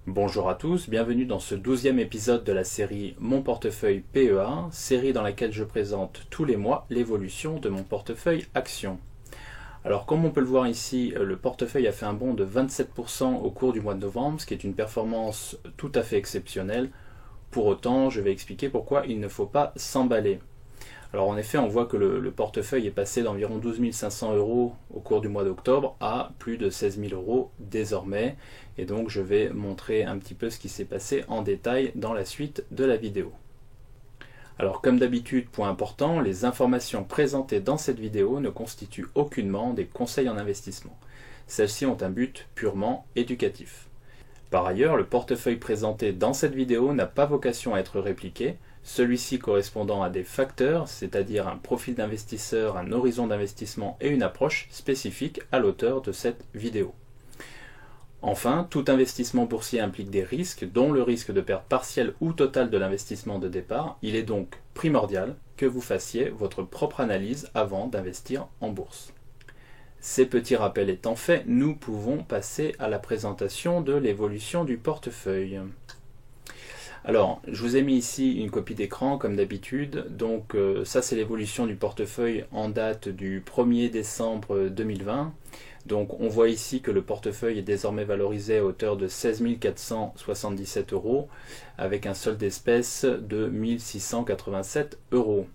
Bonjour à tous, bienvenue dans ce 12e épisode de la série Mon portefeuille PEA, série dans laquelle je présente tous les mois l'évolution de mon portefeuille actions. Alors comme on peut le voir ici, le portefeuille a fait un bond de 27% au cours du mois de novembre, ce qui est une performance tout à fait exceptionnelle. Pour autant, je vais expliquer pourquoi il ne faut pas s'emballer. Alors en effet, on voit que le portefeuille est passé d'environ 12 500 € au cours du mois d'octobre à plus de 16 000 € désormais. Et donc je vais montrer un petit peu ce qui s'est passé en détail dans la suite de la vidéo. Alors comme d'habitude, point important, les informations présentées dans cette vidéo ne constituent aucunement des conseils en investissement. Celles-ci ont un but purement éducatif. Par ailleurs, le portefeuille présenté dans cette vidéo n'a pas vocation à être répliqué, celui-ci correspondant à des facteurs, c'est-à-dire un profil d'investisseur, un horizon d'investissement et une approche spécifique à l'auteur de cette vidéo. Enfin, tout investissement boursier implique des risques, dont le risque de perte partielle ou totale de l'investissement de départ. Il est donc primordial que vous fassiez votre propre analyse avant d'investir en bourse. Ces petits rappels étant faits, nous pouvons passer à la présentation de l'évolution du portefeuille. Alors, je vous ai mis ici une copie d'écran comme d'habitude. Donc ça c'est l'évolution du portefeuille en date du 1er décembre 2020. Donc on voit ici que le portefeuille est désormais valorisé à hauteur de 16 477 € avec un solde d'espèces de 1 687 €.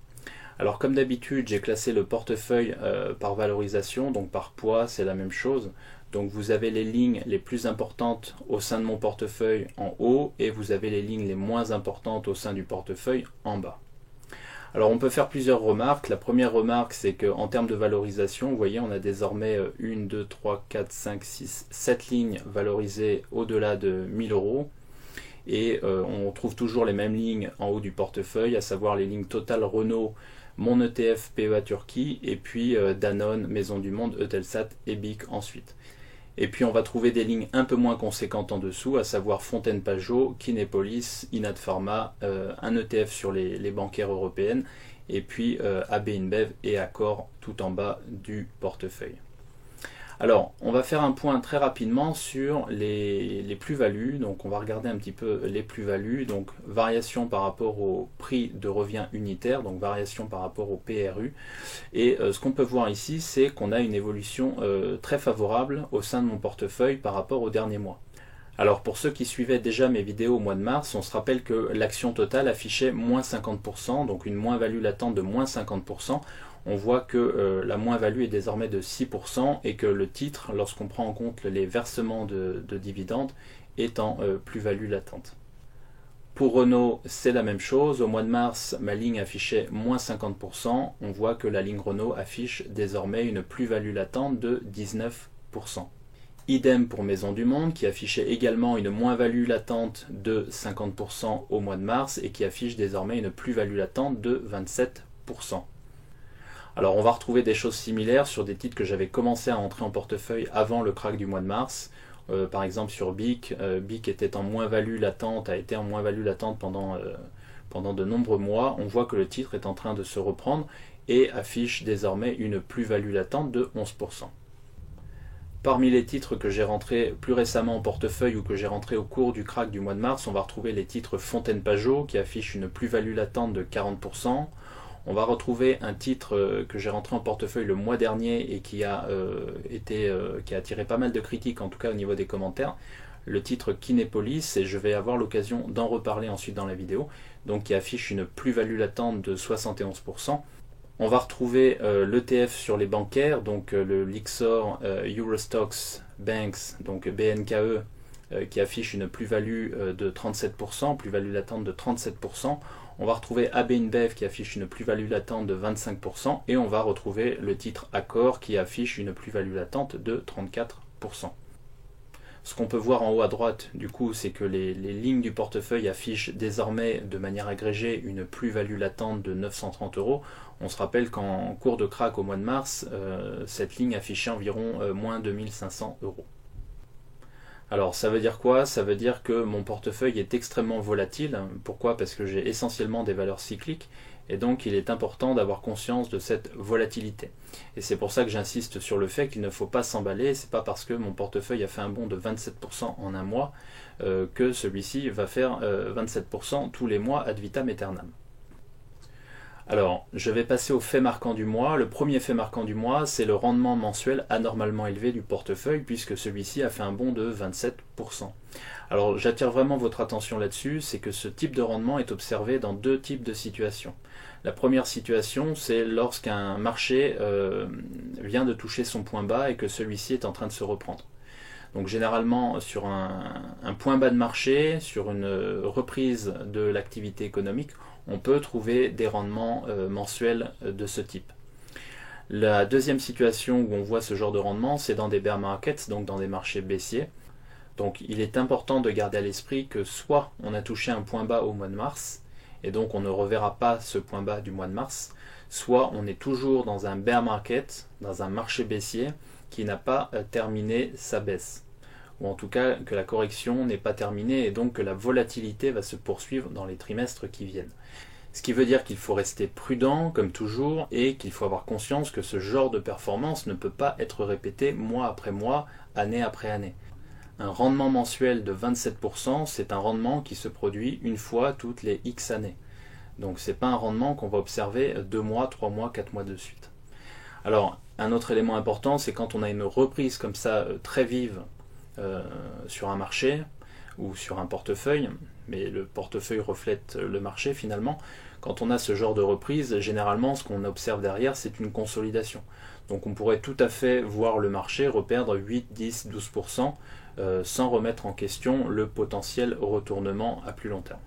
Alors comme d'habitude, j'ai classé le portefeuille par valorisation, donc par poids, c'est la même chose. Donc vous avez les lignes les plus importantes au sein de mon portefeuille en haut et vous avez les lignes les moins importantes au sein du portefeuille en bas. Alors on peut faire plusieurs remarques. La première remarque, c'est qu'en termes de valorisation, vous voyez, on a désormais 1, 2, 3, 4, 5, 6, 7 lignes valorisées au-delà de 1 000 €. Et on trouve toujours les mêmes lignes en haut du portefeuille, à savoir les lignes Total Renault, mon ETF PEA Turquie, et puis Danone, Maison du Monde, Eutelsat et BIC ensuite. Et puis on va trouver des lignes un peu moins conséquentes en dessous, à savoir Fontaine Pajot, Kinepolis, Inat Pharma, un ETF sur les bancaires européennes, et puis AB InBev et Accor tout en bas du portefeuille. Alors, on va faire un point très rapidement sur les plus-values. Donc, on va regarder un petit peu les plus-values. Donc, variation par rapport au prix de revient unitaire, donc variation par rapport au PRU. Et ce qu'on peut voir ici, c'est qu'on a une évolution très favorable au sein de mon portefeuille par rapport au dernier mois. Alors, pour ceux qui suivaient déjà mes vidéos au mois de mars, on se rappelle que l'action totale affichait moins 50%, donc une moins-value latente de moins 50%. On voit que la moins-value est désormais de 6% et que le titre, lorsqu'on prend en compte les versements de dividendes, est en plus-value latente. Pour Renault, c'est la même chose. Au mois de mars, ma ligne affichait moins 50%. On voit que la ligne Renault affiche désormais une plus-value latente de 19%. Idem pour Maison du Monde, qui affichait également une moins-value latente de 50% au mois de mars et qui affiche désormais une plus-value latente de 27%. Alors on va retrouver des choses similaires sur des titres que j'avais commencé à entrer en portefeuille avant le crack du mois de mars. Par exemple sur BIC, BIC était en moins-value latente, a été en moins-value latente pendant de nombreux mois. On voit que le titre est en train de se reprendre et affiche désormais une plus-value latente de 11%. Parmi les titres que j'ai rentrés plus récemment en portefeuille ou que j'ai rentrés au cours du crack du mois de mars, on va retrouver les titres Fontaine Pajot qui affiche une plus-value latente de 40%. On va retrouver un titre que j'ai rentré en portefeuille le mois dernier et qui a attiré pas mal de critiques, en tout cas au niveau des commentaires. Le titre Kinepolis, et je vais avoir l'occasion d'en reparler ensuite dans la vidéo, donc qui affiche une plus-value latente de 71%. On va retrouver l'ETF sur les bancaires, donc le Lyxor Eurostoxx Banks, donc BNKE, qui affiche une plus-value de 37%, plus-value latente de 37%. On va retrouver AB InBev qui affiche une plus-value latente de 25% et on va retrouver le titre Accor qui affiche une plus-value latente de 34%. Ce qu'on peut voir en haut à droite, du coup, c'est que les lignes du portefeuille affichent désormais de manière agrégée une plus-value latente de 930 €. On se rappelle qu'en cours de crack au mois de mars, cette ligne affichait environ moins 2500 €. Alors ça veut dire quoi? Ça veut dire que mon portefeuille est extrêmement volatile. Pourquoi? Parce que j'ai essentiellement des valeurs cycliques Et donc il est important d'avoir conscience de cette volatilité. Et c'est pour ça que j'insiste sur le fait qu'il ne faut pas s'emballer. C'est pas parce que mon portefeuille a fait un bond de 27% en un mois que celui-ci va faire 27% tous les mois ad vitam aeternam. Alors, je vais passer au fait marquant du mois. Le premier fait marquant du mois, c'est le rendement mensuel anormalement élevé du portefeuille, puisque celui-ci a fait un bond de 27%. Alors, j'attire vraiment votre attention là-dessus, c'est que ce type de rendement est observé dans deux types de situations. La première situation, c'est lorsqu'un marché vient de toucher son point bas et que celui-ci est en train de se reprendre. Donc généralement sur un point bas de marché, sur une reprise de l'activité économique, on peut trouver des rendements mensuels de ce type. La deuxième situation où on voit ce genre de rendement, c'est dans des bear markets, donc dans des marchés baissiers. Donc il est important de garder à l'esprit que soit on a touché un point bas au mois de mars, et donc on ne reverra pas ce point bas du mois de mars, soit on est toujours dans un bear market, dans un marché baissier, qui n'a pas terminé sa baisse, ou en tout cas que la correction n'est pas terminée et donc que la volatilité va se poursuivre dans les trimestres qui viennent. Ce qui veut dire qu'il faut rester prudent comme toujours et qu'il faut avoir conscience que ce genre de performance ne peut pas être répété mois après mois, année après année. Un rendement mensuel de 27%, c'est un rendement qui se produit une fois toutes les X années. Donc c'est pas un rendement qu'on va observer 2 mois, 3 mois, 4 mois de suite. Alors, un autre élément important, c'est quand on a une reprise comme ça très vive sur un marché ou sur un portefeuille, mais le portefeuille reflète le marché finalement. Quand on a ce genre de reprise, généralement ce qu'on observe derrière, c'est une consolidation. Donc on pourrait tout à fait voir le marché reperdre 8, 10, 12% sans remettre en question le potentiel retournement à plus long terme.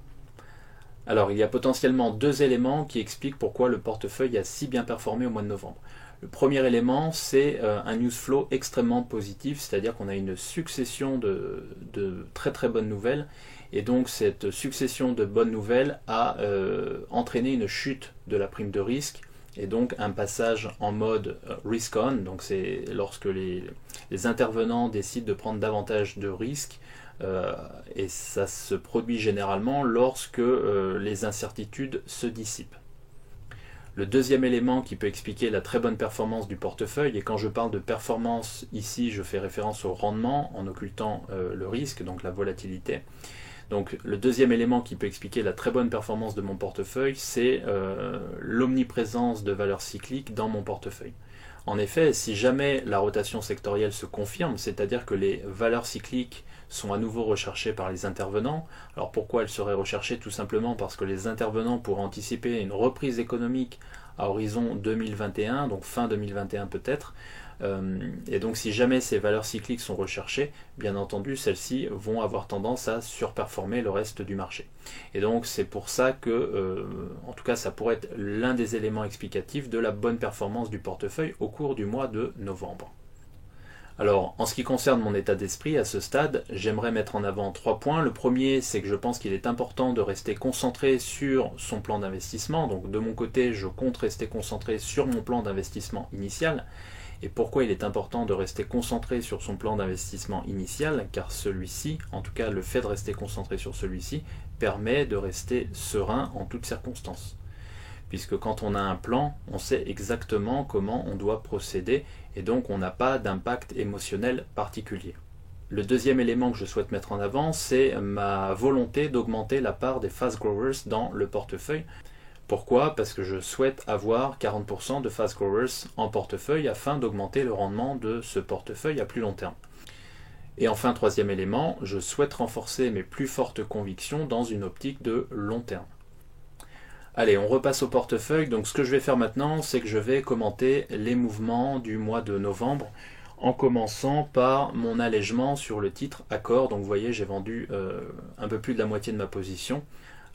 Alors il y a potentiellement deux éléments qui expliquent pourquoi le portefeuille a si bien performé au mois de novembre. Le premier élément, c'est un news flow extrêmement positif, c'est-à-dire qu'on a une succession de très très bonnes nouvelles, et donc cette succession de bonnes nouvelles a entraîné une chute de la prime de risque, et donc un passage en mode risk on, donc c'est lorsque les intervenants décident de prendre davantage de risques, et ça se produit généralement lorsque les incertitudes se dissipent. Le deuxième élément qui peut expliquer la très bonne performance du portefeuille, et quand je parle de performance ici, je fais référence au rendement en occultant le risque, donc la volatilité. Donc le deuxième élément qui peut expliquer la très bonne performance de mon portefeuille, c'est l'omniprésence de valeurs cycliques dans mon portefeuille. En effet, si jamais la rotation sectorielle se confirme, c'est-à-dire que les valeurs cycliques sont à nouveau recherchées par les intervenants, alors pourquoi elles seraient recherchées? Tout simplement parce que les intervenants pourraient anticiper une reprise économique à horizon 2021, donc fin 2021 peut-être, et donc si jamais ces valeurs cycliques sont recherchées, bien entendu celles-ci vont avoir tendance à surperformer le reste du marché. Et donc c'est pour ça que, en tout cas ça pourrait être l'un des éléments explicatifs de la bonne performance du portefeuille au cours du mois de novembre. Alors, en ce qui concerne mon état d'esprit à ce stade, j'aimerais mettre en avant 3 points. Le premier, c'est que je pense qu'il est important de rester concentré sur son plan d'investissement. Donc de mon côté, je compte rester concentré sur mon plan d'investissement initial. Et pourquoi il est important de rester concentré sur son plan d'investissement initial? Car celui-ci, en tout cas le fait de rester concentré sur celui-ci, permet de rester serein en toutes circonstances. Puisque quand on a un plan, on sait exactement comment on doit procéder et donc on n'a pas d'impact émotionnel particulier. Le deuxième élément que je souhaite mettre en avant, c'est ma volonté d'augmenter la part des fast growers dans le portefeuille. Pourquoi? Parce que je souhaite avoir 40% de fast growers en portefeuille afin d'augmenter le rendement de ce portefeuille à plus long terme. Et enfin, troisième élément, je souhaite renforcer mes plus fortes convictions dans une optique de long terme. Allez, on repasse au portefeuille. Donc ce que je vais faire maintenant, c'est que je vais commenter les mouvements du mois de novembre en commençant par mon allègement sur le titre Accor. Donc vous voyez, j'ai vendu un peu plus de la moitié de ma position.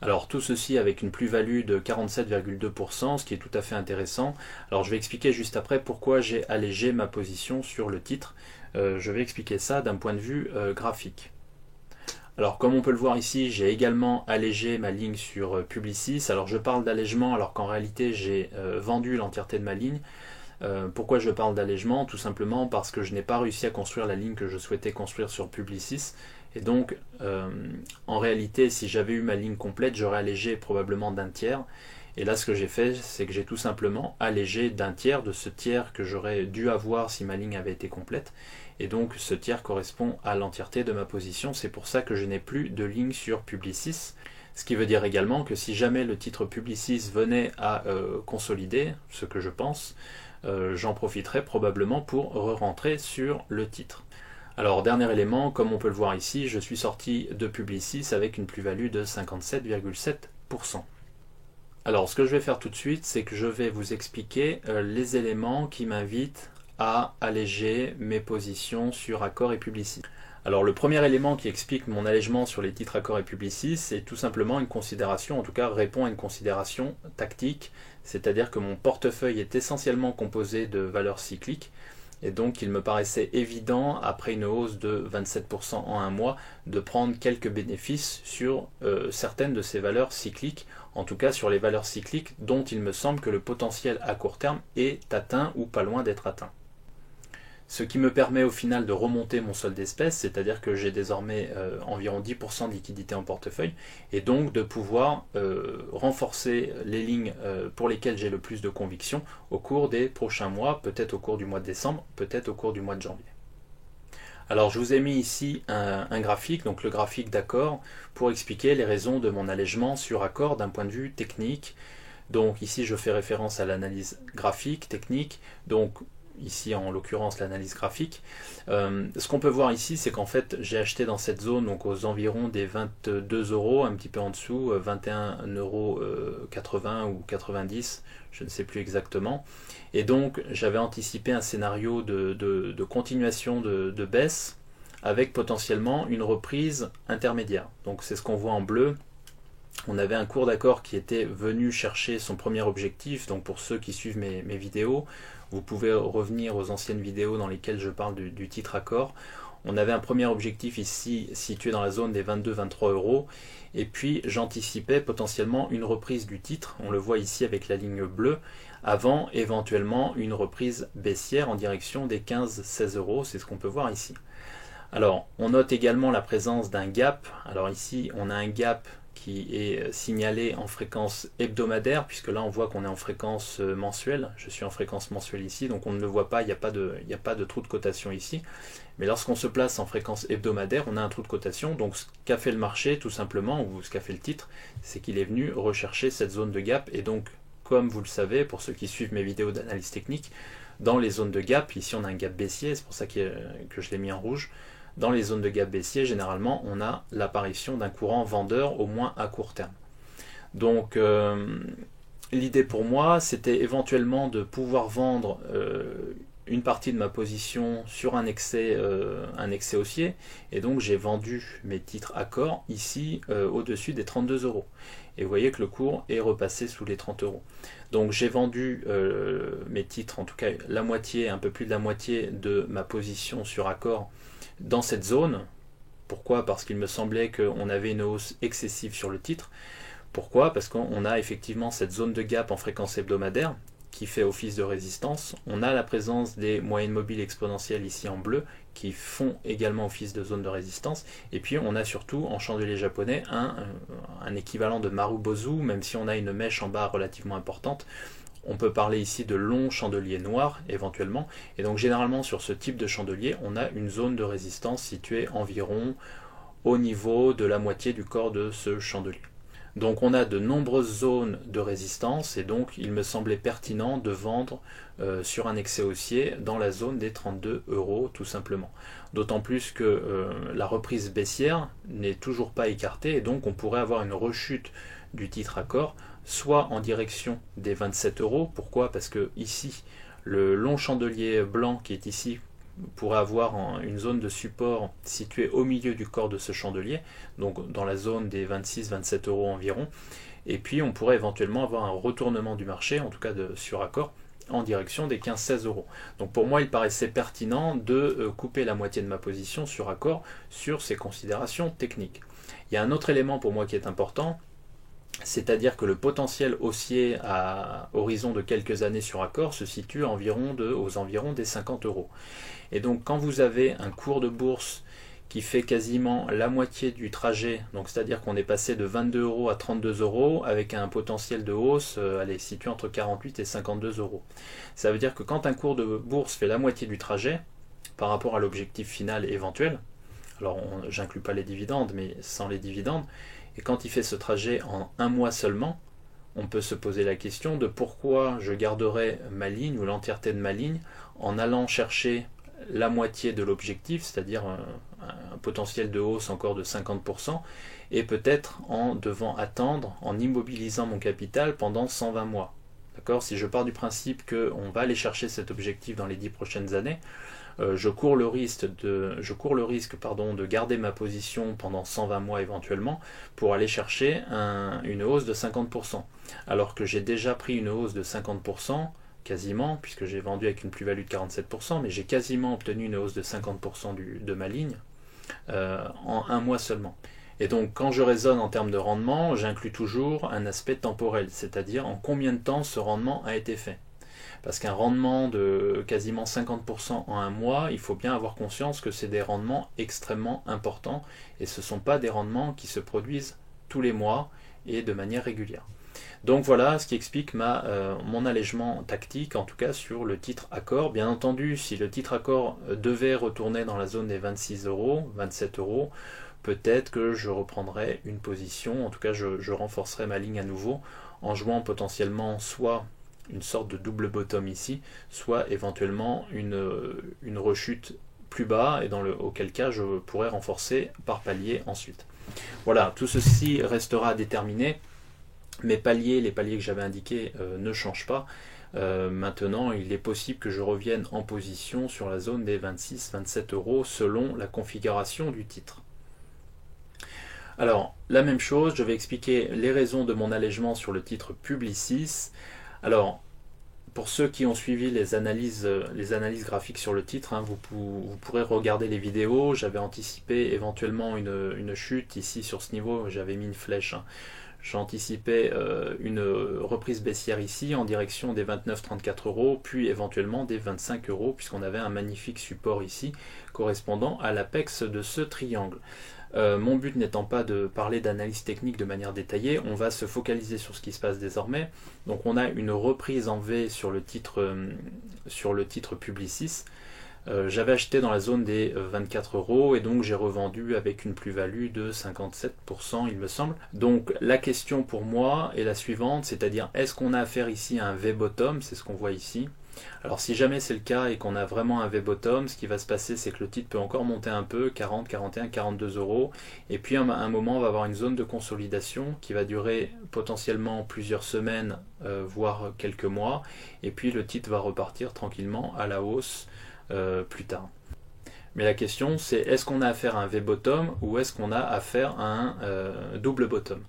Alors tout ceci avec une plus-value de 47,2%, ce qui est tout à fait intéressant. Alors je vais expliquer juste après pourquoi j'ai allégé ma position sur le titre. Je vais expliquer ça d'un point de vue graphique. Alors comme on peut le voir ici, j'ai également allégé ma ligne sur Publicis. Alors je parle d'allègement alors qu'en réalité j'ai vendu l'entièreté de ma ligne. Pourquoi je parle d'allègement? Tout simplement parce que je n'ai pas réussi à construire la ligne que je souhaitais construire sur Publicis. Et donc en réalité si j'avais eu ma ligne complète, j'aurais allégé probablement d'un tiers. Et là, ce que j'ai fait, c'est que j'ai tout simplement allégé d'un tiers de ce tiers que j'aurais dû avoir si ma ligne avait été complète. Et donc, ce tiers correspond à l'entièreté de ma position. C'est pour ça que je n'ai plus de ligne sur Publicis. Ce qui veut dire également que si jamais le titre Publicis venait à consolider, ce que je pense, j'en profiterai probablement pour re-rentrer sur le titre. Alors, dernier élément, comme on peut le voir ici, je suis sorti de Publicis avec une plus-value de 57,7%. Alors, ce que je vais faire tout de suite, c'est que je vais vous expliquer les éléments qui m'invitent à alléger mes positions sur Accor et Publicis. Alors, le premier élément qui explique mon allègement sur les titres Accor et Publicis, c'est tout simplement une considération, en tout cas répond à une considération tactique, c'est-à-dire que mon portefeuille est essentiellement composé de valeurs cycliques, et donc il me paraissait évident, après une hausse de 27% en un mois, de prendre quelques bénéfices sur certaines de ces valeurs cycliques, en tout cas sur les valeurs cycliques dont il me semble que le potentiel à court terme est atteint ou pas loin d'être atteint. Ce qui me permet au final de remonter mon solde d'espèces, c'est-à-dire que j'ai désormais environ 10% de liquidité en portefeuille, et donc de pouvoir renforcer les lignes pour lesquelles j'ai le plus de conviction au cours des prochains mois, peut-être au cours du mois de décembre, peut-être au cours du mois de janvier. Alors je vous ai mis ici un graphique, donc le graphique d'Accor, pour expliquer les raisons de mon allègement sur Accor d'un point de vue technique. Donc ici je fais référence à l'analyse graphique, technique, donc ici en l'occurrence l'analyse graphique. Ce qu'on peut voir ici, c'est qu'en fait j'ai acheté dans cette zone donc aux environs des 22 €, un petit peu en dessous, 21,80 € ou 90, je ne sais plus exactement. Et donc j'avais anticipé un scénario de continuation de baisse avec potentiellement une reprise intermédiaire. Donc c'est ce qu'on voit en bleu. On avait un cours d'Accor qui était venu chercher son premier objectif, donc pour ceux qui suivent mes vidéos, vous pouvez revenir aux anciennes vidéos dans lesquelles je parle du titre Accor. On avait un premier objectif ici situé dans la zone des 22-23 €, et puis j'anticipais potentiellement une reprise du titre, on le voit ici avec la ligne bleue, avant éventuellement une reprise baissière en direction des 15-16 €, c'est ce qu'on peut voir ici. Alors on note également la présence d'un gap, alors ici on a un gap qui est signalé en fréquence hebdomadaire, puisque là on voit qu'on est en fréquence mensuelle, je suis en fréquence mensuelle ici, donc on ne le voit pas, il n'y a pas de trou de cotation ici, mais lorsqu'on se place en fréquence hebdomadaire, on a un trou de cotation, donc ce qu'a fait le marché tout simplement, ou ce qu'a fait le titre, c'est qu'il est venu rechercher cette zone de gap, et donc comme vous le savez, pour ceux qui suivent mes vidéos d'analyse technique, dans les zones de gap, ici on a un gap baissier, c'est pour ça que je l'ai mis en rouge. Dans les zones de gap baissier, généralement, on a l'apparition d'un courant vendeur, au moins à court terme. Donc, l'idée pour moi, c'était éventuellement de pouvoir vendre une partie de ma position sur un excès haussier. Et donc, j'ai vendu mes titres Accor ici au-dessus des 32 €. Et vous voyez que le cours est repassé sous les 30 €. Donc, j'ai vendu mes titres, en tout cas la moitié, un peu plus de la moitié de ma position sur Accor dans cette zone. Pourquoi? Parce qu'il me semblait qu'on avait une hausse excessive sur le titre. Pourquoi? Parce qu'on a effectivement cette zone de gap en fréquence hebdomadaire qui fait office de résistance. On a la présence des moyennes mobiles exponentielles ici en bleu qui font également office de zone de résistance. Et puis on a surtout en chandelier japonais un équivalent de Marubozu, même si on a une mèche en bas relativement importante. On peut parler ici de long chandelier noir éventuellement, et donc généralement sur ce type de chandelier on a une zone de résistance située environ au niveau de la moitié du corps de ce chandelier. Donc on a de nombreuses zones de résistance, et donc il me semblait pertinent de vendre sur un excès haussier dans la zone des 32 € tout simplement. D'autant plus que la reprise baissière n'est toujours pas écartée, et donc on pourrait avoir une rechute du titre Accor, soit en direction des 27 €. Pourquoi? Parce que ici, le long chandelier blanc qui est ici pourrait avoir une zone de support située au milieu du corps de ce chandelier, donc dans la zone des 26-27 € environ. Et puis on pourrait éventuellement avoir un retournement du marché, en tout cas sur Accor, en direction des 15-16 €. Donc pour moi, il paraissait pertinent de couper la moitié de ma position sur Accor sur ces considérations techniques. Il y a un autre élément pour moi qui est important, c'est-à-dire que le potentiel haussier à horizon de quelques années sur Accor se situe aux environs des 50 €. Et donc quand vous avez un cours de bourse qui fait quasiment la moitié du trajet, donc c'est-à-dire qu'on est passé de 22 € à 32 € avec un potentiel de hausse situé entre 48 et 52 €. Ça veut dire que quand un cours de bourse fait la moitié du trajet par rapport à l'objectif final éventuel, alors j'inclus pas les dividendes, mais sans les dividendes, et quand il fait ce trajet en un mois seulement, on peut se poser la question de pourquoi je garderais ma ligne ou l'entièreté de ma ligne en allant chercher la moitié de l'objectif, c'est-à-dire un potentiel de hausse encore de 50%, et peut-être en devant attendre, en immobilisant mon capital pendant 120 mois. D'accord ? Si je pars du principe qu'on va aller chercher cet objectif dans les 10 prochaines années, je cours le risque de garder ma position pendant 120 mois éventuellement pour aller chercher une hausse de 50%. Alors que j'ai déjà pris une hausse de 50%, quasiment, puisque j'ai vendu avec une plus-value de 47%, mais j'ai quasiment obtenu une hausse de 50% de ma ligne en un mois seulement. Et donc quand je raisonne en termes de rendement, j'inclus toujours un aspect temporel, c'est-à-dire en combien de temps ce rendement a été fait. Parce qu'un rendement de quasiment 50% en un mois, il faut bien avoir conscience que c'est des rendements extrêmement importants et ce ne sont pas des rendements qui se produisent tous les mois et de manière régulière. Donc voilà ce qui explique mon allègement tactique, en tout cas sur le titre Accor. Bien entendu, si le titre Accor devait retourner dans la zone des 26 €, 27 €, peut-être que je reprendrai une position, en tout cas je renforcerai ma ligne à nouveau en jouant potentiellement soit une sorte de double bottom ici, soit éventuellement une rechute plus bas, et auquel cas je pourrais renforcer par palier ensuite. Voilà, tout ceci restera à déterminer. Les paliers que j'avais indiqués ne changent pas. Maintenant, il est possible que je revienne en position sur la zone des 26-27 € selon la configuration du titre. Alors, la même chose, je vais expliquer les raisons de mon allègement sur le titre Publicis. Alors, pour ceux qui ont suivi les analyses graphiques sur le titre, vous pourrez regarder les vidéos. J'avais anticipé éventuellement une chute ici sur ce niveau, j'avais mis une flèche. J'anticipais une reprise baissière ici en direction des 29-34 €, puis éventuellement des 25 €, puisqu'on avait un magnifique support ici correspondant à l'apex de ce triangle. Mon but n'étant pas de parler d'analyse technique de manière détaillée, on va se focaliser sur ce qui se passe désormais. Donc on a une reprise en V sur le titre Publicis. J'avais acheté dans la zone des 24 € et donc j'ai revendu avec une plus-value de 57% il me semble. Donc la question pour moi est la suivante, c'est-à-dire est-ce qu'on a affaire ici à un V-bottom, c'est ce qu'on voit ici. Alors si jamais c'est le cas et qu'on a vraiment un V-bottom, ce qui va se passer c'est que le titre peut encore monter un peu, 40, 41, 42 €, et puis à un moment on va avoir une zone de consolidation qui va durer potentiellement plusieurs semaines, voire quelques mois, et puis le titre va repartir tranquillement à la hausse plus tard. Mais la question c'est est-ce qu'on a affaire à un V-bottom ou est-ce qu'on a affaire à un double bottom.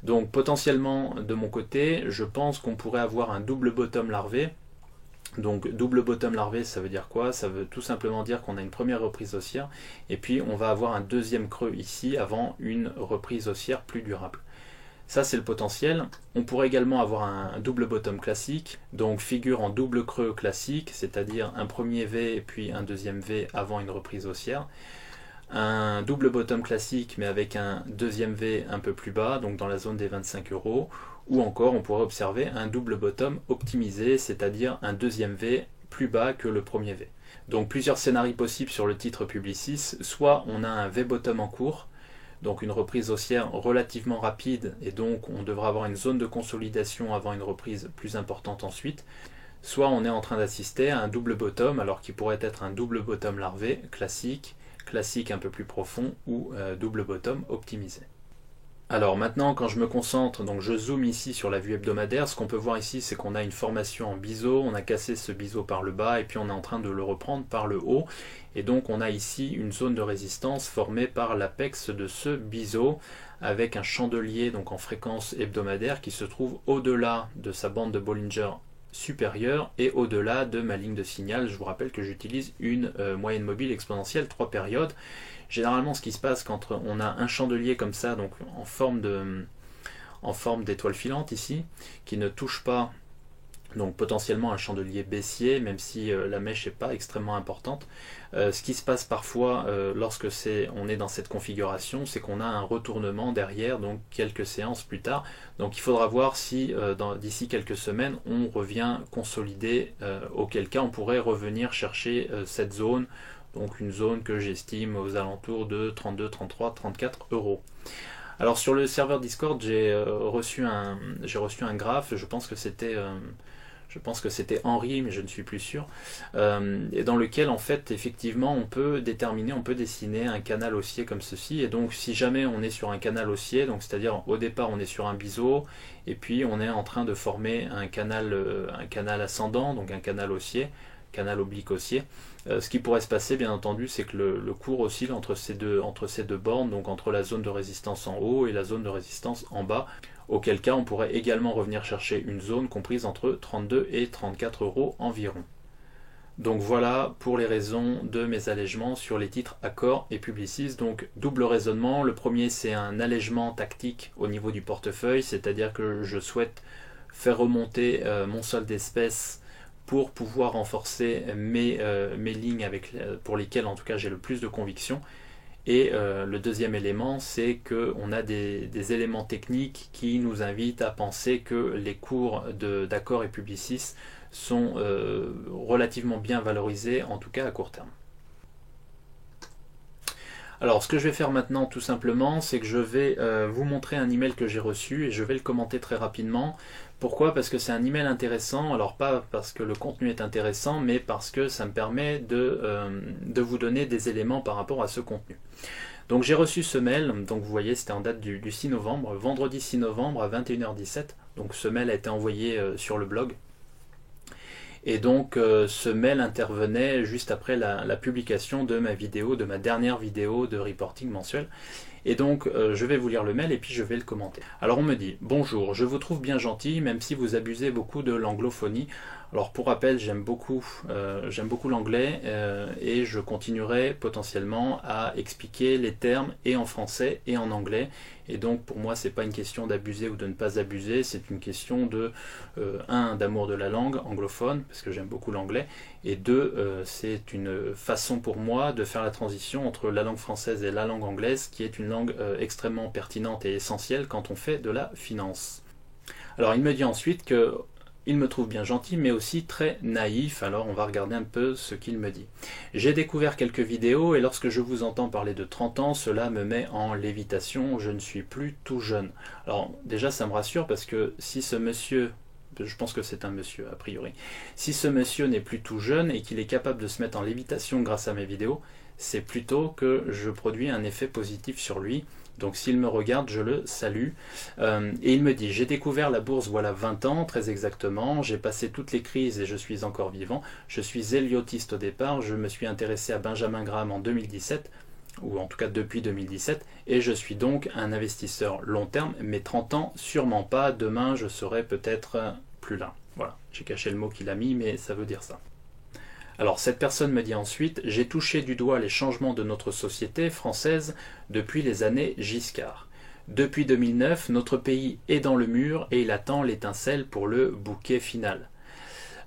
Donc potentiellement de mon côté je pense qu'on pourrait avoir un double bottom larvé. Donc double bottom larvé ça veut dire quoi? Ça veut tout simplement dire qu'on a une première reprise haussière et puis on va avoir un deuxième creux ici avant une reprise haussière plus durable. Ça c'est le potentiel. On pourrait également avoir un double bottom classique, donc figure en double creux classique, c'est-à-dire un premier V et puis un deuxième V avant une reprise haussière. Un double bottom classique mais avec un deuxième V un peu plus bas, donc dans la zone des 25 €, ou encore on pourrait observer un double bottom optimisé, c'est-à-dire un deuxième V plus bas que le premier V. Donc plusieurs scénarios possibles sur le titre Publicis, soit on a un V-bottom en cours, donc une reprise haussière relativement rapide et donc on devra avoir une zone de consolidation avant une reprise plus importante ensuite, soit on est en train d'assister à un double bottom alors qu'il pourrait être un double bottom larvé classique un peu plus profond ou double bottom optimisé. Alors maintenant quand je me concentre, donc je zoome ici sur la vue hebdomadaire, ce qu'on peut voir ici c'est qu'on a une formation en biseau, on a cassé ce biseau par le bas et puis on est en train de le reprendre par le haut, et donc on a ici une zone de résistance formée par l'apex de ce biseau avec un chandelier donc en fréquence hebdomadaire qui se trouve au-delà de sa bande de Bollinger supérieure et au-delà de ma ligne de signal. Je vous rappelle que j'utilise une moyenne mobile exponentielle 3 périodes. Généralement ce qui se passe quand on a un chandelier comme ça, donc en forme d'étoile filante ici, qui ne touche pas donc potentiellement un chandelier baissier, même si la mèche n'est pas extrêmement importante. Ce qui se passe parfois lorsque on est dans cette configuration, c'est qu'on a un retournement derrière, donc quelques séances plus tard. Donc il faudra voir si d'ici quelques semaines on revient consolider, auquel cas on pourrait revenir chercher cette zone, donc une zone que j'estime aux alentours de 32, 33, 34 euros. Alors sur le serveur Discord, j'ai reçu un graphe, je pense que c'était Henri, mais je ne suis plus sûr, et dans lequel en fait effectivement on peut dessiner un canal haussier comme ceci. Et donc si jamais on est sur un canal haussier, donc c'est-à-dire au départ on est sur un biseau, et puis on est en train de former un canal ascendant, donc un canal haussier, canal oblique haussier. Ce qui pourrait se passer bien entendu, c'est que le cours oscille entre ces deux bornes, donc entre la zone de résistance en haut et la zone de résistance en bas, auquel cas on pourrait également revenir chercher une zone comprise entre 32 et 34 euros environ. Donc voilà pour les raisons de mes allègements sur les titres Accor et Publicis. Donc double raisonnement, le premier c'est un allègement tactique au niveau du portefeuille, c'est-à-dire que je souhaite faire remonter mon solde d'espèces pour pouvoir renforcer mes lignes pour lesquelles en tout cas j'ai le plus de conviction. Et le deuxième élément, c'est qu'on a des éléments techniques qui nous invitent à penser que les cours d'Accor et Publicis sont relativement bien valorisés, en tout cas à court terme. Alors ce que je vais faire maintenant tout simplement, c'est que je vais vous montrer un email que j'ai reçu et je vais le commenter très rapidement. Pourquoi? Parce que c'est un email intéressant, alors pas parce que le contenu est intéressant, mais parce que ça me permet de vous donner des éléments par rapport à ce contenu. Donc j'ai reçu ce mail, donc vous voyez c'était en date du 6 novembre, vendredi 6 novembre à 21h17, donc ce mail a été envoyé sur le blog. Et donc ce mail intervenait juste après la publication de ma dernière vidéo de reporting mensuel. Et donc je vais vous lire le mail et puis je vais le commenter. Alors on me dit: bonjour, je vous trouve bien gentil même si vous abusez beaucoup de l'anglophonie. Alors pour rappel, j'aime beaucoup l'anglais et je continuerai potentiellement à expliquer les termes et en français et en anglais. Et donc pour moi c'est pas une question d'abuser ou de ne pas abuser, c'est une question de d'amour de la langue anglophone parce que j'aime beaucoup l'anglais, et c'est une façon pour moi de faire la transition entre la langue française et la langue anglaise, qui est une langue extrêmement pertinente et essentielle quand on fait de la finance. Alors il me dit ensuite que il me trouve bien gentil, mais aussi très naïf. Alors on va regarder un peu ce qu'il me dit. J'ai découvert quelques vidéos et lorsque je vous entends parler de 30 ans, cela me met en lévitation. Je ne suis plus tout jeune. Alors déjà ça me rassure parce que si ce monsieur, je pense que c'est un monsieur a priori, si ce monsieur n'est plus tout jeune et qu'il est capable de se mettre en lévitation grâce à mes vidéos, c'est plutôt que je produis un effet positif sur lui. Donc s'il me regarde, je le salue. Et il me dit: j'ai découvert la bourse voilà 20 ans, très exactement. J'ai passé toutes les crises et je suis encore vivant. Je suis éliotiste au départ. Je me suis intéressé à Benjamin Graham en 2017, ou en tout cas depuis 2017. Et je suis donc un investisseur long terme. Mais 30 ans, sûrement pas. Demain, je serai peut-être plus là. Voilà, j'ai caché le mot qu'il a mis, mais ça veut dire ça. Alors cette personne me dit ensuite: j'ai touché du doigt les changements de notre société française depuis les années Giscard. Depuis 2009, notre pays est dans le mur et il attend l'étincelle pour le bouquet final.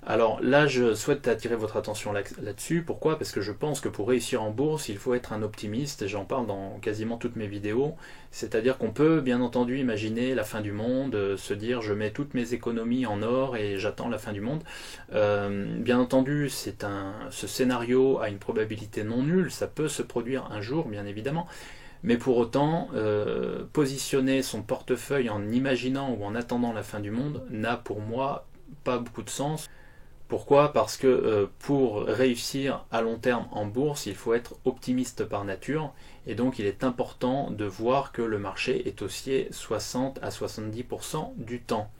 Alors là, je souhaite attirer votre attention là-dessus. Pourquoi? Parce que je pense que pour réussir en bourse, il faut être un optimiste, et j'en parle dans quasiment toutes mes vidéos. C'est-à-dire qu'on peut bien entendu imaginer la fin du monde, se dire je mets toutes mes économies en or et j'attends la fin du monde. Bien entendu, ce scénario a une probabilité non nulle, ça peut se produire un jour, bien évidemment. Mais pour autant, positionner son portefeuille en imaginant ou en attendant la fin du monde n'a pour moi pas beaucoup de sens. Pourquoi? Parce que pour réussir à long terme en bourse, il faut être optimiste par nature, et donc il est important de voir que le marché est haussier 60 à 70% du temps.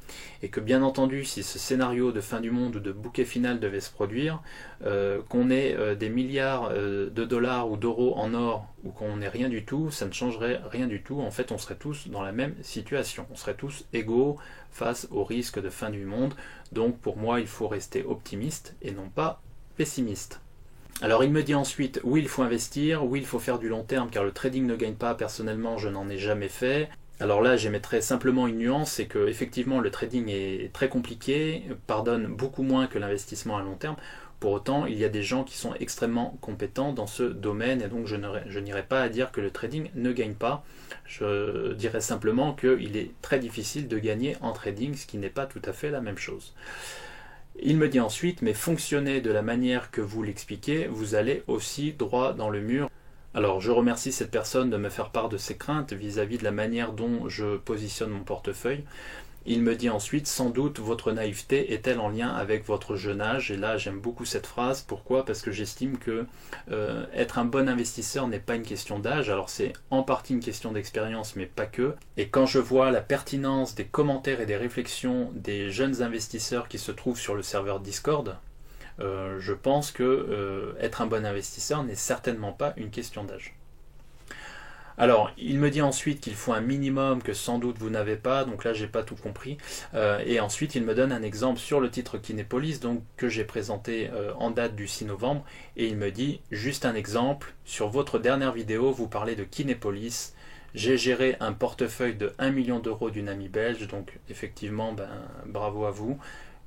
Et que bien entendu, si ce scénario de fin du monde ou de bouquet final devait se produire, qu'on ait des milliards de dollars ou d'euros en or, ou qu'on n'ait rien du tout, ça ne changerait rien du tout. En fait, on serait tous dans la même situation. On serait tous égaux face au risque de fin du monde. Donc pour moi, il faut rester optimiste et non pas pessimiste. Alors il me dit ensuite: oui, il faut investir, oui, il faut faire du long terme car le trading ne gagne pas. Personnellement, je n'en ai jamais fait. Alors là, j'émettrais simplement une nuance, c'est que effectivement le trading est très compliqué, pardonne beaucoup moins que l'investissement à long terme. Pour autant, il y a des gens qui sont extrêmement compétents dans ce domaine et donc je n'irai pas à dire que le trading ne gagne pas. Je dirais simplement qu'il est très difficile de gagner en trading, ce qui n'est pas tout à fait la même chose. Il me dit ensuite, mais fonctionnez de la manière que vous l'expliquez, vous allez aussi droit dans le mur. Alors je remercie cette personne de me faire part de ses craintes vis-à-vis de la manière dont je positionne mon portefeuille. Il me dit ensuite, sans doute votre naïveté est-elle en lien avec votre jeune âge? Et là j'aime beaucoup cette phrase. Pourquoi? Parce que j'estime que être un bon investisseur n'est pas une question d'âge. Alors c'est en partie une question d'expérience, mais pas que. Et quand je vois la pertinence des commentaires et des réflexions des jeunes investisseurs qui se trouvent sur le serveur Discord, je pense que être un bon investisseur n'est certainement pas une question d'âge. Alors, il me dit ensuite qu'il faut un minimum que sans doute vous n'avez pas, donc là j'ai pas tout compris. Et ensuite il me donne un exemple sur le titre Kinepolis, donc que j'ai présenté en date du 6 novembre, et il me dit, juste un exemple, sur votre dernière vidéo vous parlez de Kinepolis, j'ai géré un portefeuille de 1 million d'euros d'une amie belge, donc effectivement, bravo à vous,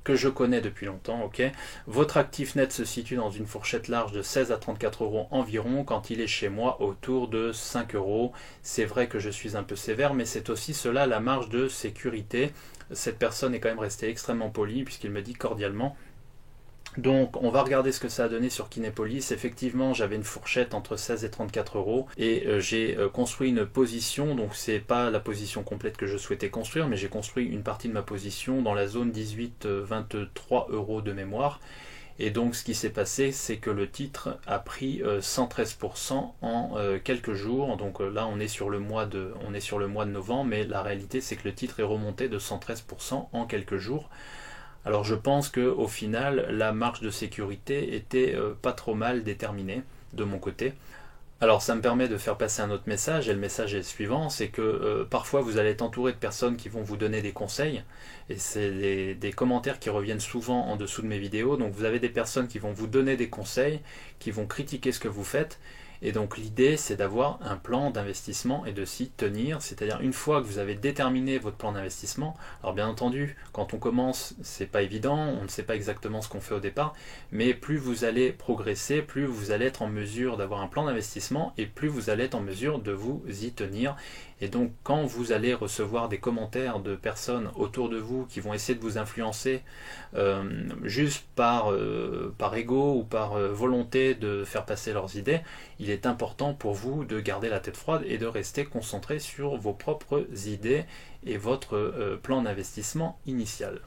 que je connais depuis longtemps, ok. Votre actif net se situe dans une fourchette large de 16 à 34 euros environ, quand il est chez moi autour de 5 euros. C'est vrai que je suis un peu sévère, mais c'est aussi cela la marge de sécurité. Cette personne est quand même restée extrêmement polie, puisqu'il me dit cordialement. Donc on va regarder ce que ça a donné sur Kinepolis. Effectivement j'avais une fourchette entre 16 et 34 euros et j'ai construit une position, donc c'est pas la position complète que je souhaitais construire, mais j'ai construit une partie de ma position dans la zone 18-23 euros de mémoire. Et donc ce qui s'est passé, c'est que le titre a pris 113% en quelques jours. Donc là on est sur le mois de novembre, mais la réalité c'est que le titre est remonté de 113% en quelques jours. Alors je pense qu'au final, la marge de sécurité était pas trop mal déterminée de mon côté. Alors ça me permet de faire passer un autre message, et le message est le suivant, c'est que parfois vous allez être entouré de personnes qui vont vous donner des conseils, et c'est des commentaires qui reviennent souvent en dessous de mes vidéos, donc vous avez des personnes qui vont vous donner des conseils, qui vont critiquer ce que vous faites, et donc l'idée c'est d'avoir un plan d'investissement et de s'y tenir, c'est-à-dire une fois que vous avez déterminé votre plan d'investissement, alors bien entendu quand on commence c'est pas évident, on ne sait pas exactement ce qu'on fait au départ, mais plus vous allez progresser, plus vous allez être en mesure d'avoir un plan d'investissement et plus vous allez être en mesure de vous y tenir. Et donc quand vous allez recevoir des commentaires de personnes autour de vous qui vont essayer de vous influencer juste par ego ou par volonté de faire passer leurs idées, il est important pour vous de garder la tête froide et de rester concentré sur vos propres idées et votre plan d'investissement initial.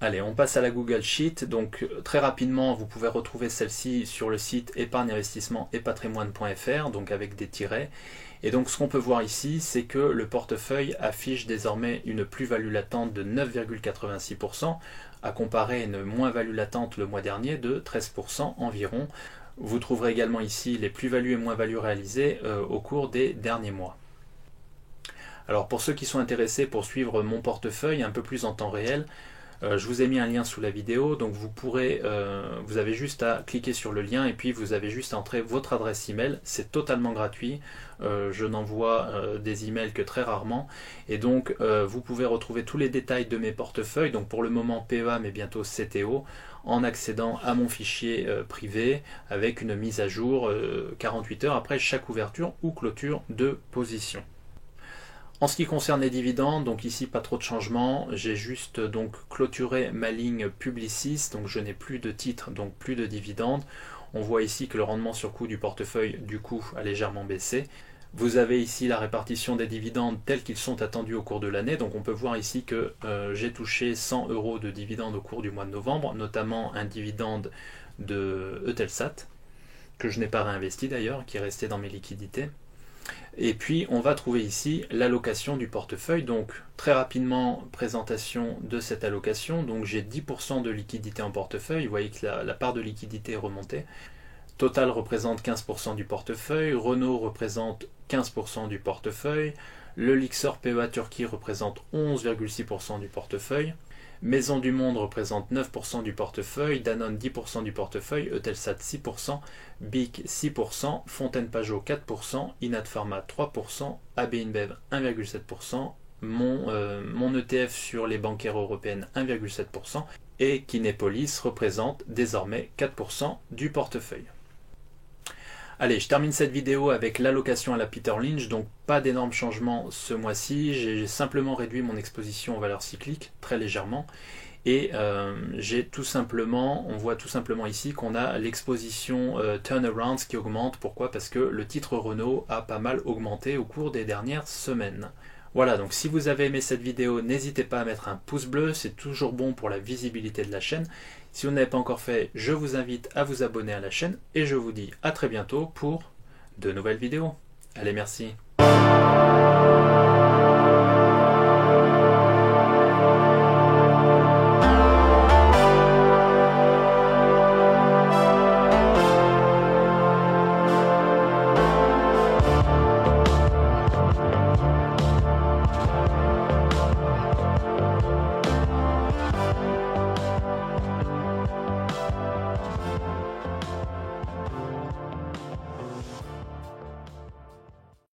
Allez, on passe à la Google Sheet. Donc très rapidement, vous pouvez retrouver celle-ci sur le site épargne-investissement-et-patrimoine.fr, donc avec des tirets. Et donc ce qu'on peut voir ici, c'est que le portefeuille affiche désormais une plus-value latente de 9,86%, à comparer à une moins-value latente le mois dernier de 13% environ. Vous trouverez également ici les plus-values et moins-values réalisées au cours des derniers mois. Alors pour ceux qui sont intéressés pour suivre mon portefeuille un peu plus en temps réel, je vous ai mis un lien sous la vidéo, donc vous avez juste à cliquer sur le lien et puis vous avez juste à entrer votre adresse email, c'est totalement gratuit, je n'envoie des emails que très rarement, et donc vous pouvez retrouver tous les détails de mes portefeuilles, donc pour le moment PEA mais bientôt CTO, en accédant à mon fichier privé avec une mise à jour 48 heures après chaque ouverture ou clôture de position. En ce qui concerne les dividendes, donc ici pas trop de changements, j'ai juste donc clôturé ma ligne Publicis, donc je n'ai plus de titres, donc plus de dividendes. On voit ici que le rendement sur coût du portefeuille du coup a légèrement baissé. Vous avez ici la répartition des dividendes tels qu'ils sont attendus au cours de l'année, donc on peut voir ici que j'ai touché 100 € de dividendes au cours du mois de novembre, notamment un dividende de Eutelsat, que je n'ai pas réinvesti d'ailleurs, qui est resté dans mes liquidités. Et puis on va trouver ici l'allocation du portefeuille, donc très rapidement présentation de cette allocation, donc j'ai 10% de liquidité en portefeuille, vous voyez que la part de liquidité est remontée. Total représente 15% du portefeuille, Renault représente 15% du portefeuille, le Lyxor PEA Turquie représente 11,6% du portefeuille, Maison du Monde représente 9% du portefeuille, Danone 10% du portefeuille, Eutelsat 6%, BIC 6%, Fontaine Pajot 4%, Inat Pharma 3%, AB InBev 1,7%, mon ETF sur les bancaires européennes 1,7% et Kinepolis représente désormais 4% du portefeuille. Allez, je termine cette vidéo avec l'allocation à la Peter Lynch, donc pas d'énormes changements ce mois-ci, j'ai simplement réduit mon exposition aux valeurs cycliques, très légèrement, et on voit tout simplement ici qu'on a l'exposition turnarounds qui augmente. Pourquoi? Parce que le titre Renault a pas mal augmenté au cours des dernières semaines. Voilà, donc si vous avez aimé cette vidéo, n'hésitez pas à mettre un pouce bleu, c'est toujours bon pour la visibilité de la chaîne. Si vous n'avez pas encore fait, je vous invite à vous abonner à la chaîne et je vous dis à très bientôt pour de nouvelles vidéos. Allez, merci.